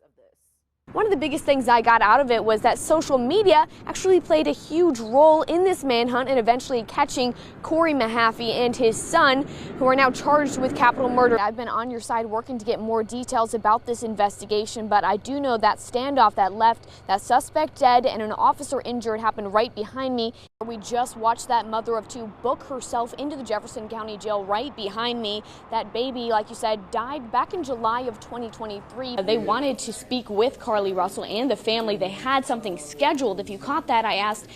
of this. One of the biggest things I got out of it was that social media actually played a huge role in this manhunt and eventually catching Corey Mahaffey and his son, who are now charged with capital murder. I've been on your side working to get more details about this investigation, but I do know that standoff that left that suspect dead and an officer injured happened right behind me. We just watched that mother of two book herself into the Jefferson County Jail right behind me. That baby, like you said, died back in July of 2023. They wanted to speak with Carly Russell and the family. They had something scheduled. If you caught that, I asked,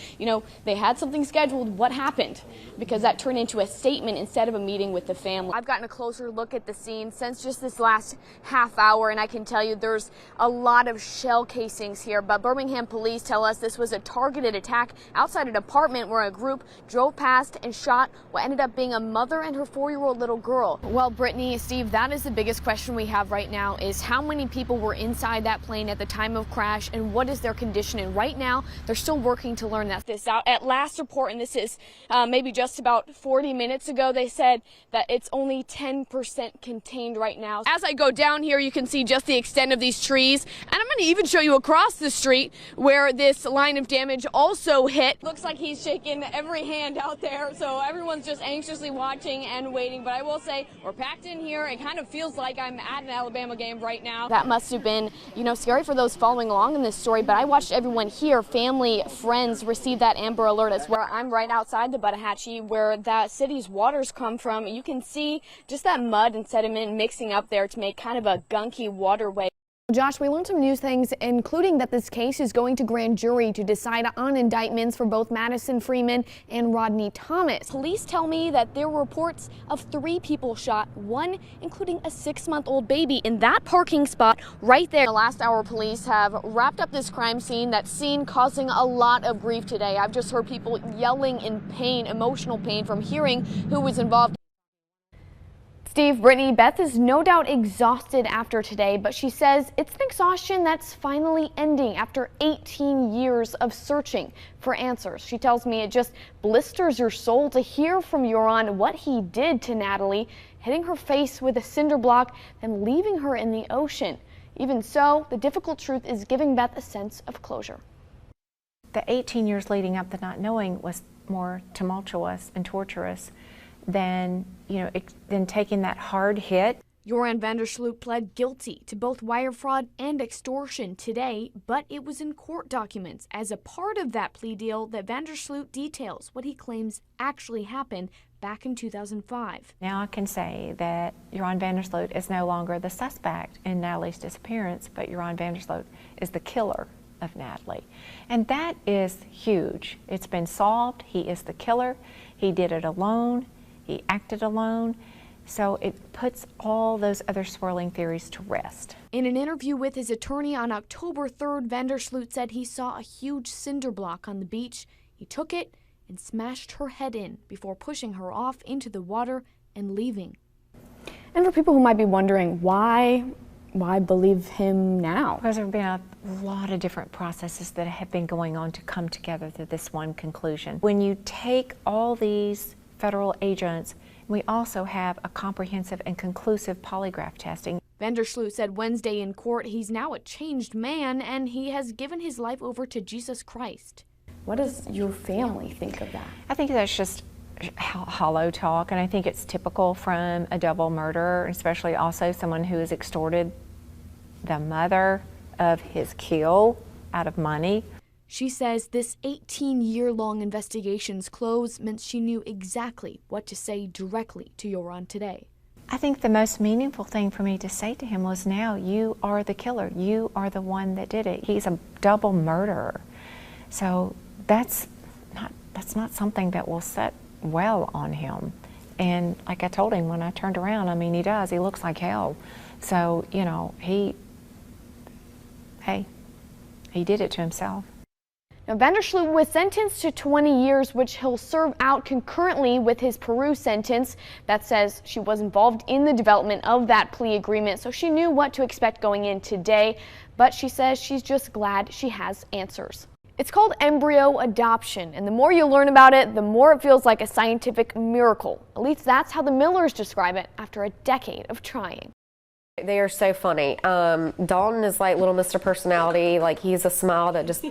they had something scheduled. What happened? Because that turned into a statement instead of a meeting with the family. I've gotten a closer look at the scene since just this last half hour, and I can tell you there's a lot of shell casings here. But Birmingham police tell us this was a targeted attack outside an apartment where a group drove past and shot what ended up being a mother and her 4-year-old little girl. Well, Brittany, Steve, that is the biggest question we have right now is how many people were inside that plane at the time of crash and what is their condition? And right now, they're still working to learn that. This out at last report, and this is maybe just about 40 minutes ago, they said that it's only 10% contained right now. As I go down here, you can see just the extent of these trees, and I'm going to even show you across the street where this line of damage also hit. Looks like he's shaking every hand out there, so everyone's just anxiously watching and waiting. But I will say, we're packed in here. It kind of feels like I'm at an Alabama game right now. That must have been, scary for those following along in this story, but I watched everyone here, family, friends, receive that Amber Alert as well. I'm right outside the Buttahatchee where that city's waters come from. You can see just that mud and sediment mixing up there to make kind of a gunky waterway. Josh, we learned some news things, including that this case is going to grand jury to decide on indictments for both Madison Freeman and Rodney Thomas. Police tell me that there were reports of 3 people shot, one including a 6-month-old baby in that parking spot right there. The last hour, police have wrapped up this crime scene, that scene causing a lot of grief today. I've just heard people yelling in pain, emotional pain, from hearing who was involved. Steve, Brittany, Beth is no doubt exhausted after today, but she says it's an exhaustion that's finally ending after 18 years of searching for answers. She tells me it just blisters your soul to hear from Joran what he did to Natalie, hitting her face with a cinder block and leaving her in the ocean. Even so, the difficult truth is giving Beth a sense of closure. The 18 years leading up to not knowing was more tumultuous and torturous than taking that hard hit. Joran Vandersloot pled guilty to both wire fraud and extortion today, but it was in court documents as a part of that plea deal that Vandersloot details what he claims actually happened back in 2005. Now I can say that Joran Vandersloot is no longer the suspect in Natalie's disappearance, but Joran Vandersloot is the killer of Natalie. And that is huge. It's been solved. He is the killer. He did it alone. He acted alone, so it puts all those other swirling theories to rest. In an interview with his attorney on October 3rd, Vandersloot said he saw a huge cinder block on the beach. He took it and smashed her head in before pushing her off into the water and leaving. And for people who might be wondering, why believe him now? Because there have been a lot of different processes that have been going on to come together to this one conclusion. When you take all these federal agents, we also have a comprehensive and conclusive polygraph testing. Vandersloot said Wednesday in court he's now a changed man and he has given his life over to Jesus Christ. What does your family think of that? I think that's just hollow talk, and I think it's typical from a double murderer, especially also someone who has extorted the mother of his kill out of money. She says this 18-year-long investigation's close meant she knew exactly what to say directly to Joran today. I think the most meaningful thing for me to say to him was, now you are the killer. You are the one that did it. He's a double murderer. So that's not something that will set well on him. And like I told him when I turned around, I mean, he does. He looks like hell. So, he did it to himself. Now, Vandersloot was sentenced to 20 years, which he'll serve out concurrently with his Peru sentence. That says she was involved in the development of that plea agreement, so she knew what to expect going in today. But she says she's just glad she has answers. It's called embryo adoption, and the more you learn about it, the more it feels like a scientific miracle. At least that's how the Millers describe it after a decade of trying. They are so funny. Dalton is like little Mr. Personality. Like, he's a smile that just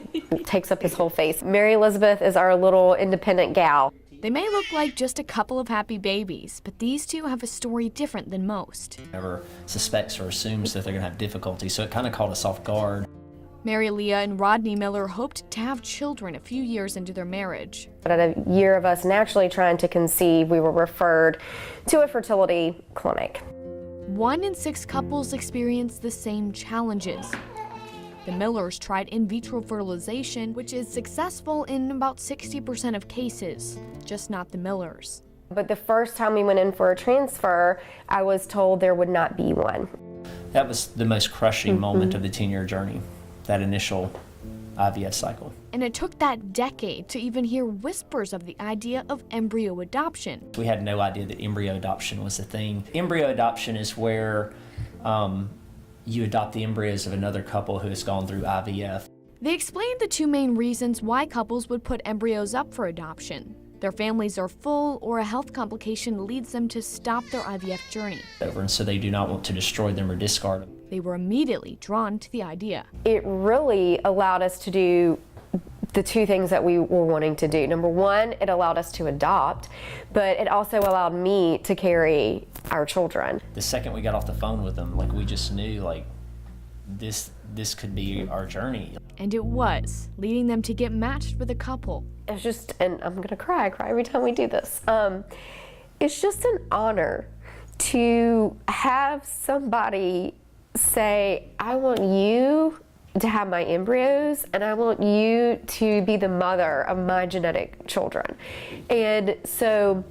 takes up his whole face. Mary Elizabeth is our little independent gal. They may look like just a couple of happy babies, but these two have a story different than most. Never suspects or assumes that they're going to have difficulty, so it kind of caught us off guard. Mary Leah and Rodney Miller hoped to have children a few years into their marriage. But at a year of us naturally trying to conceive, we were referred to a fertility clinic. 1 in 6 couples experience the same challenges. The Millers tried in vitro fertilization, which is successful in about 60% of cases, just not the Millers. But the first time we went in for a transfer, I was told there would not be one. That was the most crushing moment of the 10-year journey, that initial IVF cycle. And it took that decade to even hear whispers of the idea of embryo adoption. We had no idea that embryo adoption was a thing. Embryo adoption is where you adopt the embryos of another couple who has gone through IVF. They explained the 2 main reasons why couples would put embryos up for adoption. Their families are full, or a health complication leads them to stop their IVF journey. And so they do not want to destroy them or discard them. They were immediately drawn to the idea. It really allowed us to do the 2 things that we were wanting to do. Number 1, it allowed us to adopt, but it also allowed me to carry our children. The second we got off the phone with them, like, we just knew, like, this could be our journey. And it was, leading them to get matched with a couple. It's just, and I'm gonna cry, I cry every time we do this. It's just an honor to have somebody say, I want you to have my embryos, and I want you to be the mother of my genetic children. And so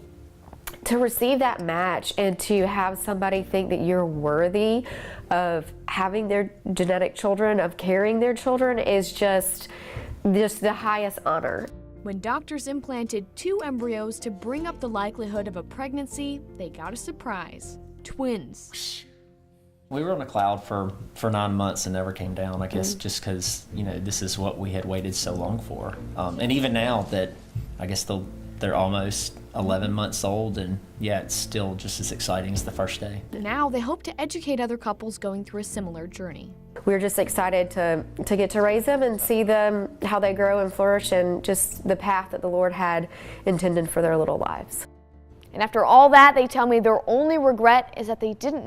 to receive that match and to have somebody think that you're worthy of having their genetic children, of carrying their children, is just the highest honor. When doctors implanted 2 embryos to bring up the likelihood of a pregnancy, they got a surprise: twins. We were on a cloud for 9 months and never came down, I guess, just because, you know, this is what we had waited so long for. And even now that, I guess they're almost 11 months old, and yeah, it's still just as exciting as the first day. Now they hope to educate other couples going through a similar journey. We're just excited to get to raise them and see them, how they grow and flourish, and just the path that the Lord had intended for their little lives. And after all that, they tell me their only regret is that they didn't